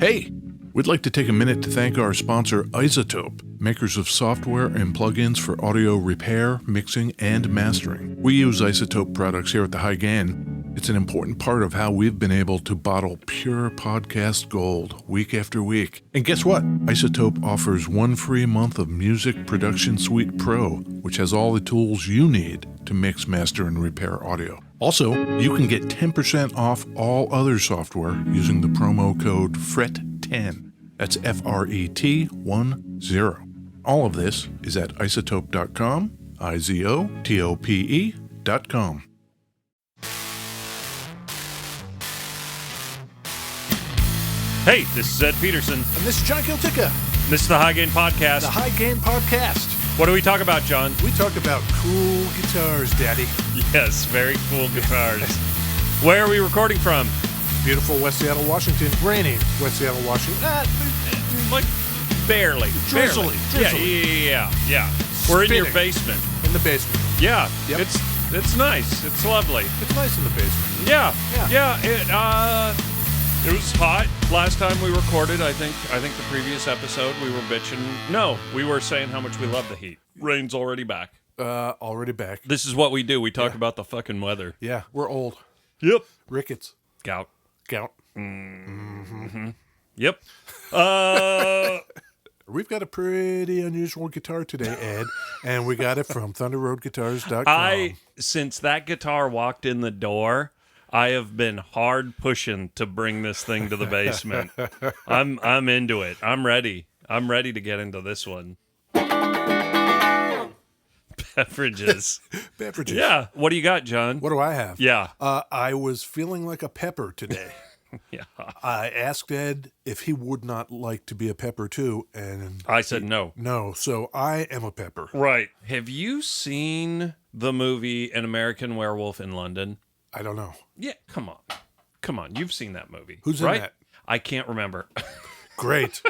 Hey, we'd like to take a minute to thank our sponsor, Isotope, makers of software and plugins for audio repair, mixing, and mastering. We use Isotope products here at the High Gain. It's an important part of how we've been able to bottle pure podcast gold week after week. And guess what? Isotope offers 1 free month of Music Production Suite Pro, which has all the tools you need to mix, master, and repair audio. Also, you can get 10% off all other software using the promo code FRET10. That's FRET10. All of this is at isotope.com, IZOTOPE.com. Hey, this is Ed Peterson. And this is John Kiltica. This is the High Gain Podcast. The High Gain Podcast. What do we talk about, John? We talk about cool guitars, Daddy. Yes, very cool guitars. Where are we recording from? Beautiful West Seattle, Washington. Rainy West Seattle, Washington. Like, barely. Drizzly. Yeah. We're in your basement. In the basement. Yeah. Yep. It's nice. It's lovely. It's nice in the basement. Yeah. It was hot last time we recorded. I think the previous episode we were bitching. No, we were saying how much we love the heat. Rain's already back. Already back. This is what we do. We talk about the fucking weather. Yeah, we're old. Yep. Rickets. Gout. Mm-hmm. Yep. We've got a pretty unusual guitar today, Ed, and we got it from ThunderRoadGuitars.com. Since that guitar walked in the door, I have been hard pushing to bring this thing to the basement. I'm into it. I'm ready. I'm ready to get into this one. Beverages. Yeah. What do you got, John? What do I have? Yeah. I was feeling like a pepper today. Yeah. I asked Ed if he would not like to be a pepper too, and I said no. No, so I am a pepper. Right. Have you seen the movie An American Werewolf in London? I don't know. Yeah, come on. You've seen that movie. Who's right? in that? I can't remember. Great.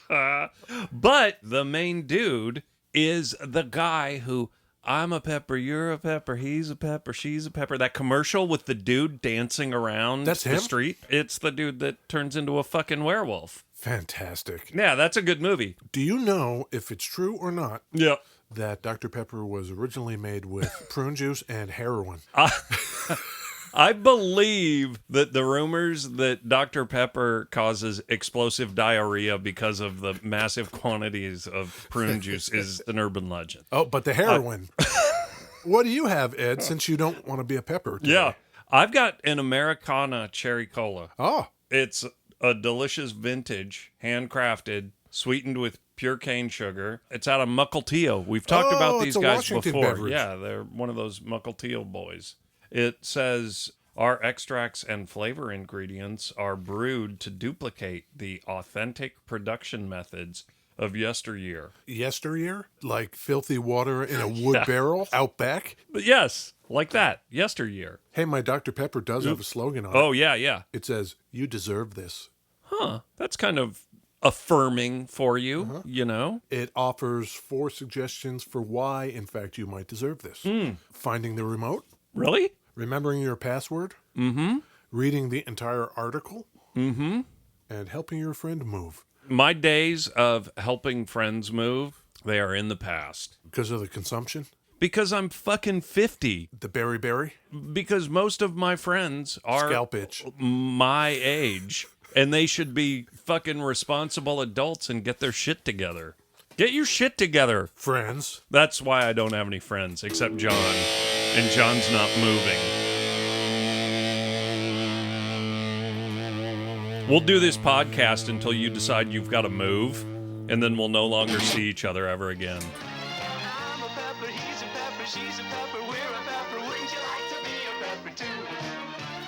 But the main dude is the guy who, I'm a pepper, you're a pepper, he's a pepper, she's a pepper. That commercial with the dude dancing around That's the him? street. It's the dude that turns into a fucking werewolf. Fantastic. Yeah, that's a good movie. Do you know if it's true or not Yeah. that Dr. Pepper was originally made with prune juice and heroin? I believe that the rumors that Dr. Pepper causes explosive diarrhea because of the massive quantities of prune juice is an urban legend. Oh, but the heroin. What do you have, Ed, since you don't want to be a pepper today? Yeah. I've got an Americana cherry cola. Oh. It's a delicious vintage, handcrafted, sweetened with pure cane sugar. It's out of Mukilteo. We've talked about these it's a guys Washington before. beverage. Yeah, they're one of those Mukilteo boys. It says our extracts and flavor ingredients are brewed to duplicate the authentic production methods of yesteryear. Yesteryear? Like filthy water in a wood barrel out back? But yes, like that, yesteryear. Hey, my Dr. Pepper does have a slogan on it. Oh, yeah. It says, "You deserve this." Huh, that's kind of affirming for you, you know? It offers 4 suggestions for why, in fact, you might deserve this. Finding the remote. Really? Remembering your password. Mm-hmm. Reading the entire article. Mm-hmm. And helping your friend move. My days of helping friends move, they are in the past. Because of the consumption. Because I'm fucking 50. The berry. Because most of my friends are Scalp itch. my age, and they should be fucking responsible adults and get their shit together. Get your shit together. Friends. That's why I don't have any friends, except John. And John's not moving. We'll do this podcast until you decide you've got to move, and then we'll no longer see each other ever again. I'm a pepper, he's a pepper, she's a pepper, we're a pepper. Wouldn't you like to be a pepper too?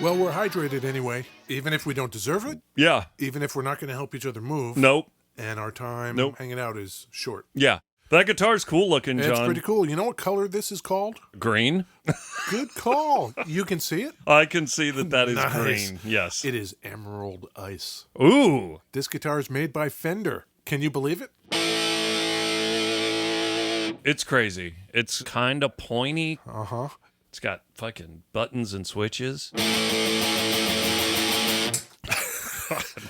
Well, we're hydrated anyway. Even if we don't deserve it. Yeah. Even if we're not going to help each other move. Nope. And our time hanging out is short. Yeah. That guitar's cool looking, John. It's pretty cool. You know what color this is called? Green. Good call. You can see it? I can see that is Nice. green. Yes. It is emerald ice. Ooh. This guitar is made by Fender. Can you believe it? It's crazy. It's kind of pointy. Uh-huh. It's got fucking buttons and switches.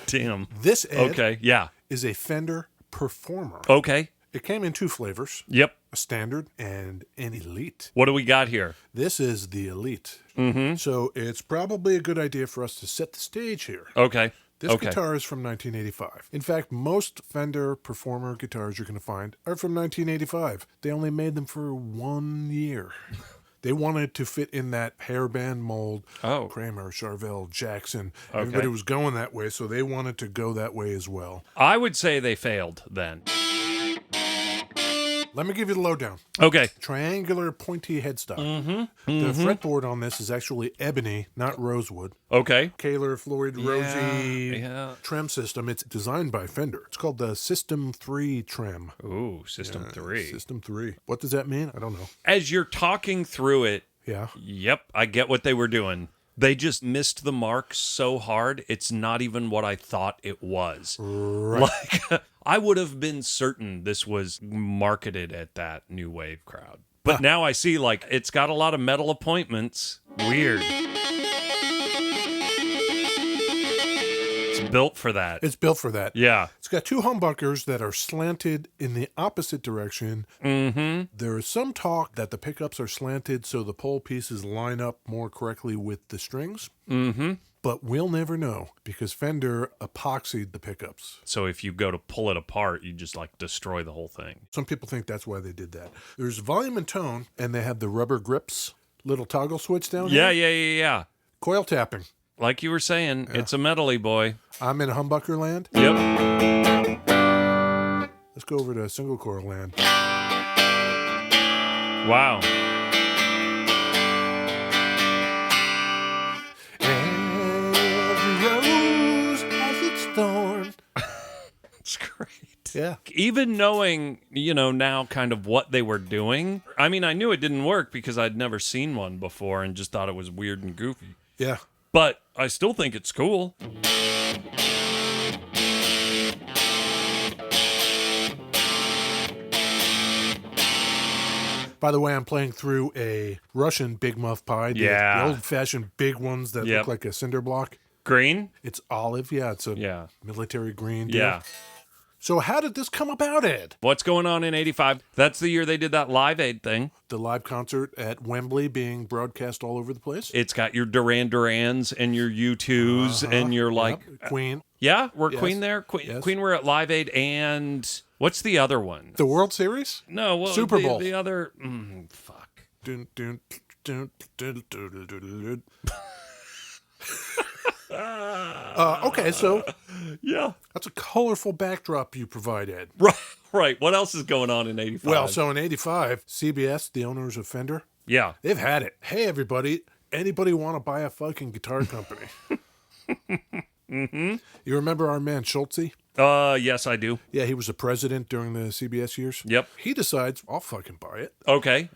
Damn. This, Ed, Okay. Yeah. is a Fender Performer. Okay. It came in 2 flavors, Yep. a standard and an elite. What do we got here? This is the elite. Mm-hmm. So it's probably a good idea for us to set the stage here. Okay. This okay. guitar is from 1985. In fact, most Fender Performer guitars you're going to find are from 1985. They only made them for 1 year. They wanted to fit in that hairband mold. Oh. Kramer, Charvel, Jackson. Okay. Everybody was going that way, so they wanted to go that way as well. I would say they failed then. Let me give you the lowdown. Okay. Triangular pointy headstock. The fretboard on this is actually ebony, not rosewood. Okay. Kaler, Floyd, Rosie Yeah. trem system. It's designed by Fender. It's called the System 3 trem. Ooh, System 3. System 3. What does that mean? I don't know. As you're talking through it, Yeah. yep, I get what they were doing. They just missed the mark so hard, it's not even what I thought it was. Right. Like, I would have been certain this was marketed at that new wave crowd. But now I see, like, it's got a lot of metal appointments. Weird. It's built for that. It's built for that. Yeah. It's got 2 humbuckers that are slanted in the opposite direction. Mm-hmm. There is some talk that the pickups are slanted so the pole pieces line up more correctly with the strings. Mm-hmm. But we'll never know because Fender epoxied the pickups. So if you go to pull it apart, you just, like, destroy the whole thing. Some people think that's why they did that. There's volume and tone, and they have the rubber grips, little toggle switch down Yeah, here. yeah. Coil tapping. Like you were saying, it's a metally boy. I'm in humbucker land. Yep. Let's go over to single coil land. Wow. Every rose has its thorn. It's great. Yeah. Even knowing, now kind of what they were doing, I mean, I knew it didn't work because I'd never seen one before and just thought it was weird and goofy. Yeah. But I still think it's cool. By the way, I'm playing through a Russian Big Muff Pie. Yeah. The old-fashioned big ones that Yep. look like a cinder block. Green? It's olive. Yeah, it's a Yeah. military green deal. Yeah. So how did this come about, Ed? What's going on in 85? That's the year they did that Live Aid thing. The live concert at Wembley being broadcast all over the place. It's got your Duran Durans and your U2s and your, like... Yep. Queen. Yeah? Were Yes. Queen there? Queen, Yes. Queen were at Live Aid and... What's the other one? The World Series? No, well, Super Bowl. The other... fuck. Dun, dun, dun, dun, dun, dun, dun, dun. Okay, so Yeah. that's a colorful backdrop you provide, Ed. Right. What else is going on in 85? Well, so in 85, CBS, the owners of Fender, yeah. they've had it. Hey, everybody, anybody want to buy a fucking guitar company? You remember our man Schultze? Yes, I do. Yeah, he was the president during the CBS years. Yep. He decides, I'll fucking buy it. Okay.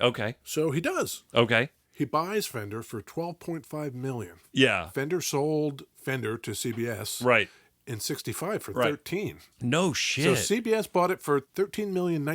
So he does. Okay. He buys Fender for $12.5 million. Yeah. Fender sold Fender to CBS Right. in 65 for Right. 13. No So shit. CBS bought it for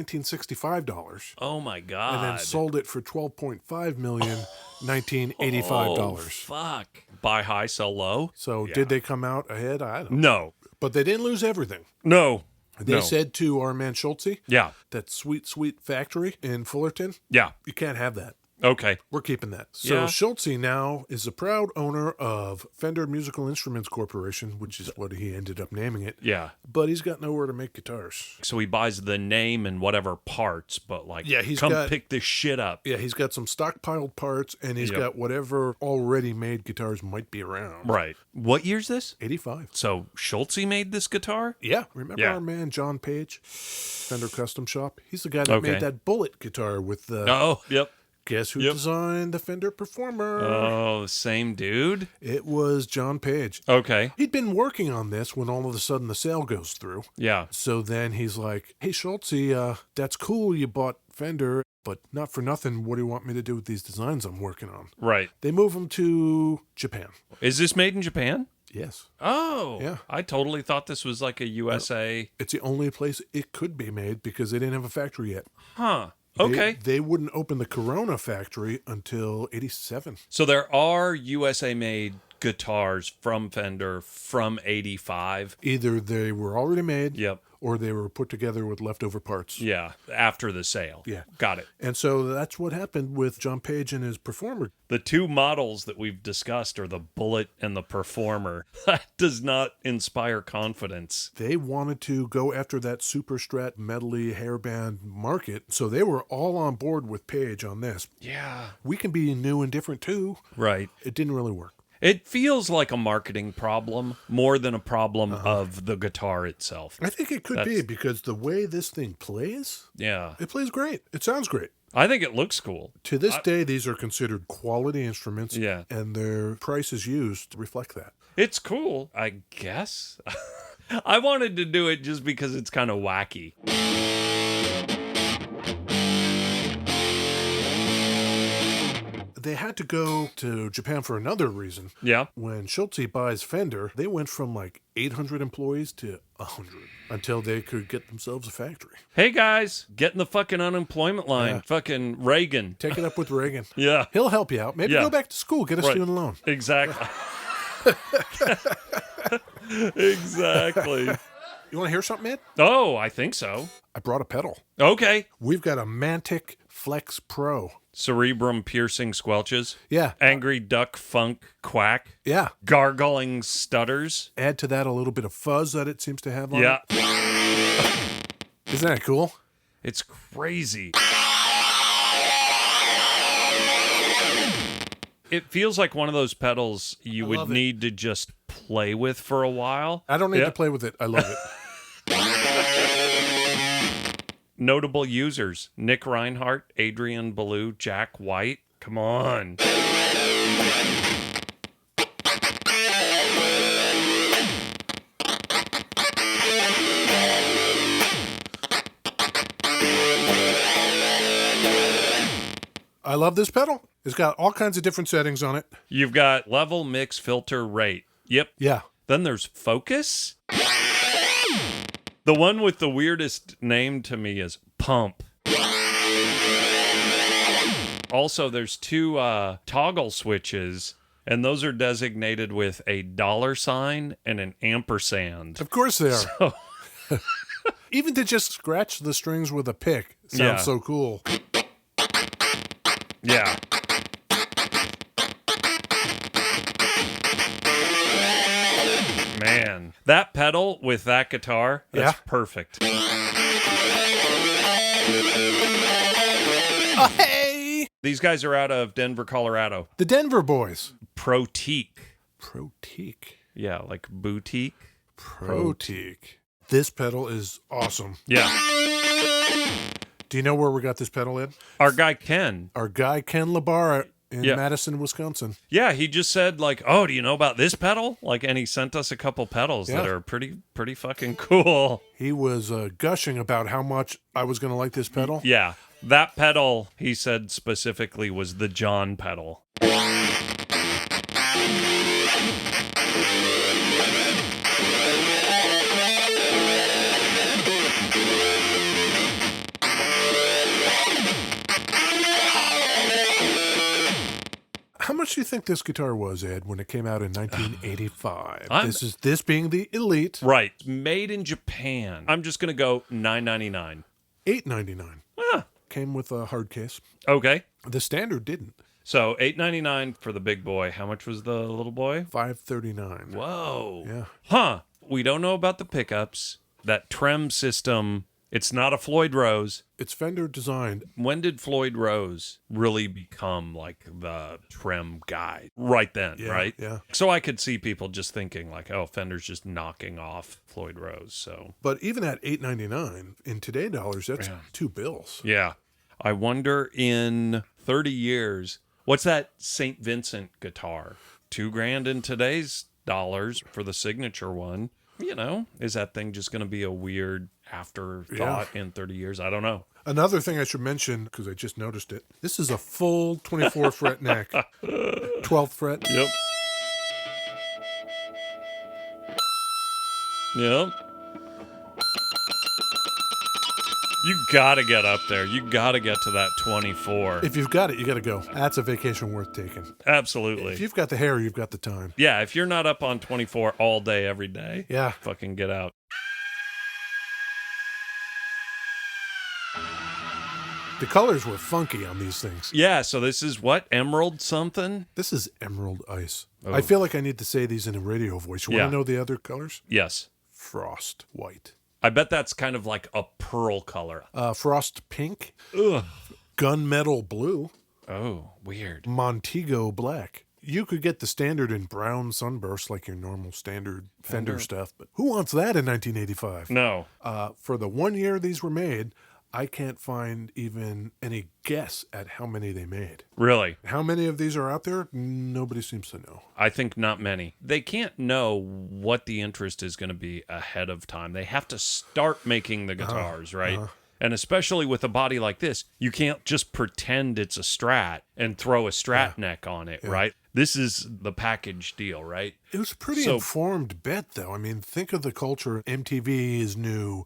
$13,1965 oh my god. and then sold it for $12.5 million $1985. Oh, fuck. Buy high, sell low. So Yeah. did they come out ahead? I don't know. No. But they didn't lose everything. No. They No. said to our man Schultze, Yeah. that sweet, sweet factory in Fullerton, Yeah. you can't have that. Okay. We're keeping that. So Yeah. Schultze now is a proud owner of Fender Musical Instruments Corporation, which is what he ended up naming it. Yeah. But he's got nowhere to make guitars. So he buys the name and whatever parts, but like, Yeah, he's come got- pick this shit up. Yeah, he's got some stockpiled parts, and he's Yep. got whatever already made guitars might be around. Right. What year's this? 85. So Schultze made this guitar? Yeah, remember Yeah. our man John Page, Fender Custom Shop? He's the guy that Okay. made that Bullet guitar with the... Oh, yep. Guess who Yep. designed the Fender Performer? Oh, same dude? It was John Page. Okay. He'd been working on this when all of a sudden the sale goes through. Yeah. So then he's like, hey, Schultze, that's cool you bought Fender, but not for nothing, what do you want me to do with these designs I'm working on? Right. They move them to Japan. Is this made in Japan? Yes. Oh. Yeah. I totally thought this was like a USA. It's the only place it could be made because they didn't have a factory yet. Huh. They- Okay. They wouldn't open the Corona factory until 87. So there are USA made guitars from Fender from 85. Either they were already made Yep. or they were put together with leftover parts. Yeah, after the sale. Yeah. Got it. And so that's what happened with John Page and his Performer. The two models that we've discussed are the Bullet and the Performer. That does not inspire confidence. They wanted to go after that super strat medley hairband market, so they were all on board with Page on this. Yeah. We can be new and different too. Right. It didn't really work. It feels like a marketing problem more than a problem of the guitar itself. I think it could be because the way this thing plays, Yeah. it plays great. It sounds great. I think it looks cool. To this day, these are considered quality instruments, Yeah. and their prices used reflect that. It's cool, I guess. I wanted to do it just because it's kind of wacky. They had to go to Japan for another reason. Yeah. When Schultze buys Fender, they went from like 800 employees to 100 until they could get themselves a factory. Hey guys, get in the fucking unemployment line. Yeah. Fucking Reagan. Take it up with Reagan. Yeah. He'll help you out. Maybe Yeah. go back to school, get a Right. student loan. Exactly. Exactly. You want to hear something, Ed? Oh, I think so. I brought a pedal. Okay. We've got a Mantic Flex Pro. Cerebrum piercing squelches. Yeah. Angry duck funk quack. Yeah. Gargling stutters. Add to that a little bit of fuzz that it seems to have on Yeah. it. Isn't that cool? It's crazy. It feels like one of those pedals you would love it. need to just play with for a while. I don't need Yeah. to play with it. I love it. Notable users: Nick Reinhardt, Adrian Ballou, Jack White. Come on. I love this pedal. It's got all kinds of different settings on it. You've got level, mix, filter, rate. Yep. Yeah. Then there's focus. The one with the weirdest name to me is pump. Also, there's two toggle switches, and those are designated with a $sign and an ampersand. Of course they are. Oh, Even to just scratch the strings with a pick sounds Yeah. so cool. yeah. Man, that pedal with that guitar, that's Yeah. perfect. Oh, hey! These guys are out of Denver, Colorado. The Denver boys. Protique. Protique. Yeah, like boutique. Protique. This pedal is awesome. Yeah. Do you know where we got this pedal, Ed? Our guy Ken. Our guy Ken Labarra in Yeah. Madison, Wisconsin. Yeah, he just said like, "Oh, do you know about this pedal?" Like, and he sent us a couple pedals that Yeah. are pretty fucking cool. He was gushing about how much I was going to like this pedal. Yeah, that pedal he said specifically was the John pedal. How much do you think this guitar was, Ed, when it came out in 1985? I'm- This being the Elite, Right, made in Japan. I'm just gonna go $9.99. $8.99. Ah, Came with a hard case. okay. The Standard didn't. So $8.99 for the big boy. How much was the little boy? $5.39. Whoa. Yeah. Huh. We don't know about the pickups. That trem system. It's not a Floyd Rose. It's Fender designed. When did Floyd Rose really become like the trem guy? Right then, Yeah, right? yeah. So I could see people just thinking like, oh, Fender's just knocking off Floyd Rose. So But even at $8.99 in today dollars, that's Yeah. $2. yeah. I wonder in 30 years, what's that St. Vincent guitar? $2,000 in today's dollars for the signature one. You know, is that thing just going to be a weird afterthought in 30 years? I don't know. Another thing I should mention, because I just noticed it, this is a full 24 fret neck, 12th fret. Yep. Yep. You gotta get up there. You gotta get to that 24. If you've got it, you got to go. That's a vacation worth taking. Absolutely. If you've got the hair, you've got the time. Yeah, if you're not up on 24 all day, every day, Yeah. fucking get out. The colors were funky on these things. Yeah, so this is what? Emerald something? This is emerald ice. Oh. I feel like I need to say these in a radio voice. You Yeah. want to know the other colors? Yes. Frost white. I bet that's kind of like a pearl color. Frost pink. Ugh. Gunmetal blue. Oh, weird. Montego black. You could get the standard in brown sunburst like your normal standard Fender stuff, but who wants that in 1985? No. For the 1 year these were made, I can't find even any guess at how many they made. Really? How many of these are out there? Nobody seems to know. I think not many. They can't know what the interest is going to be ahead of time. They have to start making the guitars, right? And especially with a body like this, you can't just pretend it's a Strat and throw a Strat neck on it, right? This is the package deal, right? It was a pretty informed bet, though. I mean, think of the culture. MTV is new.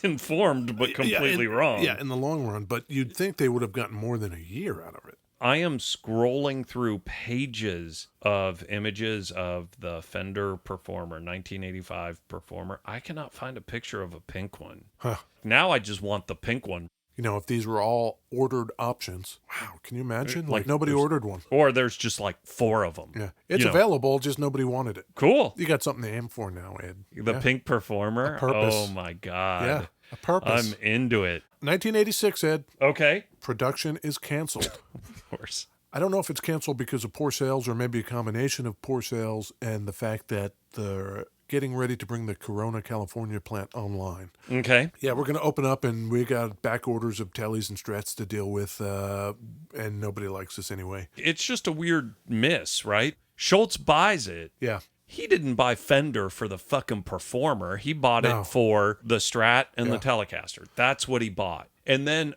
Informed, but completely wrong. Yeah, in the long run. But you'd think they would have gotten more than a year out of it. I am scrolling through pages of images of the Fender Performer, 1985 Performer. I cannot find a picture of a pink one. Huh. Now I just want the pink one. You know, if these were all ordered options, wow, can you imagine? Like nobody there's- ordered one. Or there's just like 4 of them. Yeah, it's You know. available, just nobody wanted it. Cool. You got something to aim for now, Ed. The Yeah. pink Performer. A purpose. Oh my God. Yeah, a purpose. I'm into it. 1986, Ed. Okay. Production is canceled. Of course. I don't know if it's canceled because of poor sales or maybe a combination of poor sales and the fact that they're getting ready to bring the Corona, California plant online. Okay. Yeah, we're going to open up and we got back orders of tellies and strats to deal with, and nobody likes us anyway. It's just a weird miss, right? Schultz buys it. Yeah. He didn't buy Fender for the fucking Performer. He bought No. it for the Strat and the Telecaster. That's what he bought. And then,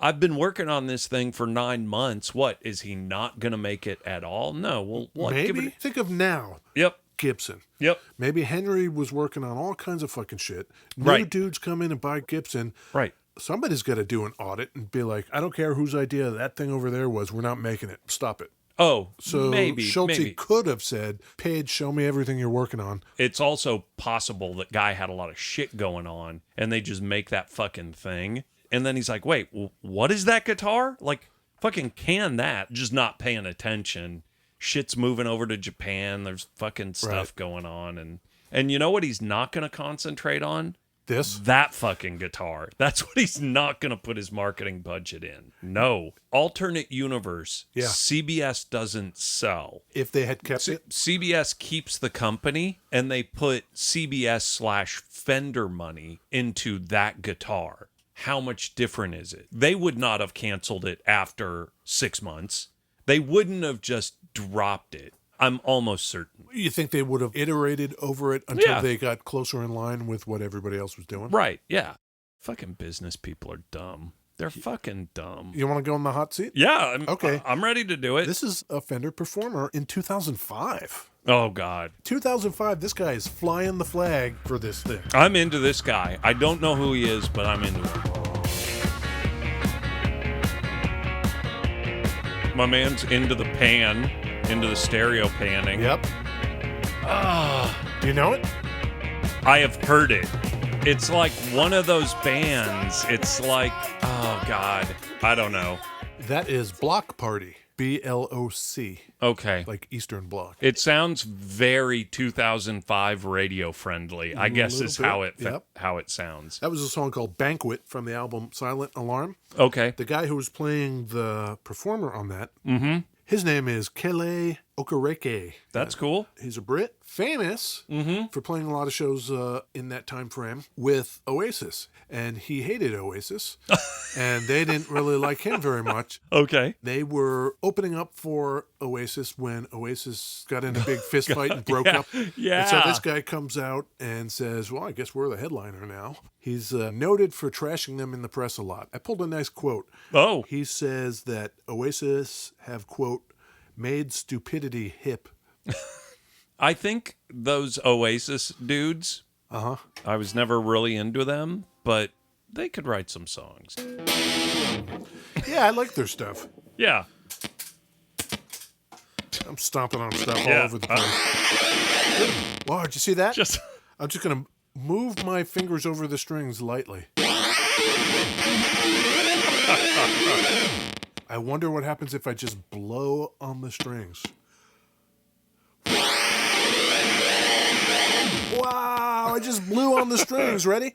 I've been working on this thing for 9 months. What, is he not going to make it at all? No. Well, what? Maybe. Think of now. Yep. Gibson. Yep. Maybe Henry was working on all kinds of fucking shit. New Right. dudes come in and buy Gibson. Right. Somebody's got to do an audit and be like, I don't care whose idea that thing over there was. We're not making it. Stop it. Oh, So maybe. Schulte could have said, Paige, show me everything you're working on. It's also possible that guy had a lot of shit going on and they just make that fucking thing. And then he's like, wait, what is that guitar? Like, fucking can that, just not paying attention. Shit's moving over to Japan. There's fucking stuff going on. And you know what he's not going to concentrate on? This? That fucking guitar. That's what he's not going to put his marketing budget in. No. Alternate universe. Yeah. CBS doesn't sell. If they had kept it? CBS keeps the company and they put CBS/Fender money into that guitar. How much different is it? They would not have canceled it after 6 months. They wouldn't have just dropped it. I'm almost certain. You think they would have iterated over it until Yeah. they got closer in line with what everybody else was doing? Right, yeah. Fucking business people are dumb. They're fucking dumb. You want to go in the hot seat? Yeah, Okay. I'm ready to do it. This is a Fender Performer in 2005. Oh, God. 2005, this guy is flying the flag for this thing. I'm into this guy. I don't know who he is, but I'm into him. My man's into the pan, into the stereo panning. Yep. Do you know it? I have heard it. It's like one of those bands. It's like, oh, God. I don't know. That is Block Party. BLOC. Okay. Like Eastern Bloc. It sounds very 2005 radio friendly, I guess little is bit, how how it sounds. That was a song called Banquet from the album Silent Alarm. Okay. The guy who was playing the Performer on that, his name is Kele Okereke. That's cool. He's a Brit, famous for playing a lot of shows in that time frame with Oasis. And he hated Oasis, and they didn't really like him very much. Okay. They were opening up for Oasis when Oasis got in a big fist fight and broke up. Yeah. And so this guy comes out and says, well, I guess we're the headliner now. He's noted for trashing them in the press a lot. I pulled a nice quote. Oh. He says that Oasis have, quote, made stupidity hip. I think those Oasis dudes, I was never really into them, but they could write some songs. Yeah, I like their stuff. Yeah. I'm stomping on stuff Yeah. all over the place. Wow, did you see that? Just I'm just going to move my fingers over the strings lightly. I wonder what happens if I just blow on the strings. Wow, I just blew on the strings. Ready?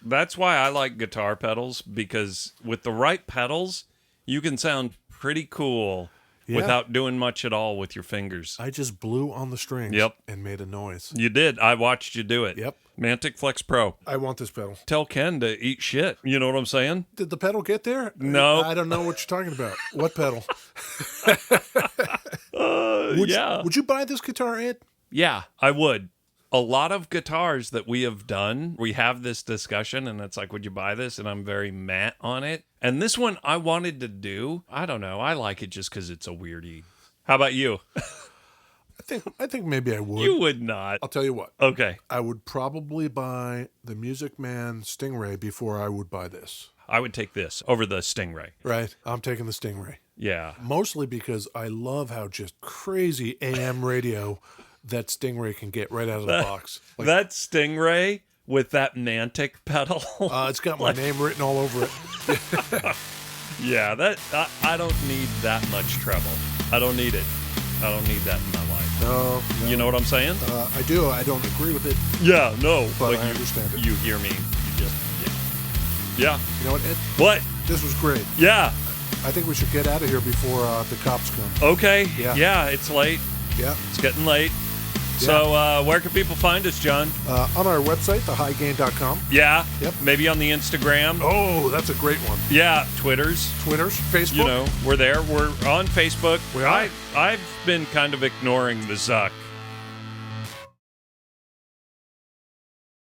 That's why I like guitar pedals, because with the right pedals, you can sound pretty cool without doing much at all with your fingers. I just blew on the strings Yep. and made a noise. You did. I watched you do it. Yep. Mantic Flex Pro. I want this pedal. Tell Ken to eat shit. You know what I'm saying? Did the pedal get there? No. I don't know what you're talking about. What pedal? Yeah. Would you buy this guitar, Ed? Yeah, I would. A lot of guitars that we have done, we have this discussion and it's like, would you buy this? And I'm very meh on it. And this one I wanted to do. I don't know. I like it just because it's a weirdie. How about you? I think maybe I would. You would not. I'll tell you what. Okay. I would probably buy the Music Man Stingray before I would buy this. I would take this over the Stingray. Right? I'm taking the Stingray. Yeah. Mostly because I love how just crazy AM radio that Stingray can get right out of the box. Like, That Stingray with that Mantic pedal. it's got my name written all over it. Yeah, that I don't need that much treble. I don't need it. I don't need that in my life. No. You know what I'm saying? I do. I don't agree with it, Yeah, no. but I understand it. You hear me. You just, yeah. You know what, Ed? What? This was great. Yeah. I think we should get out of here before the cops come. Okay. Yeah. Yeah, it's late. Yeah. It's getting late. So where can people find us, John? On our website, thehighgain.com. Yeah. Yep. Maybe on the Instagram. Oh, that's a great one. Yeah. Twitters. Twitters, Facebook. You know, we're there. We're on Facebook. We are. I've been kind of ignoring the Zuck.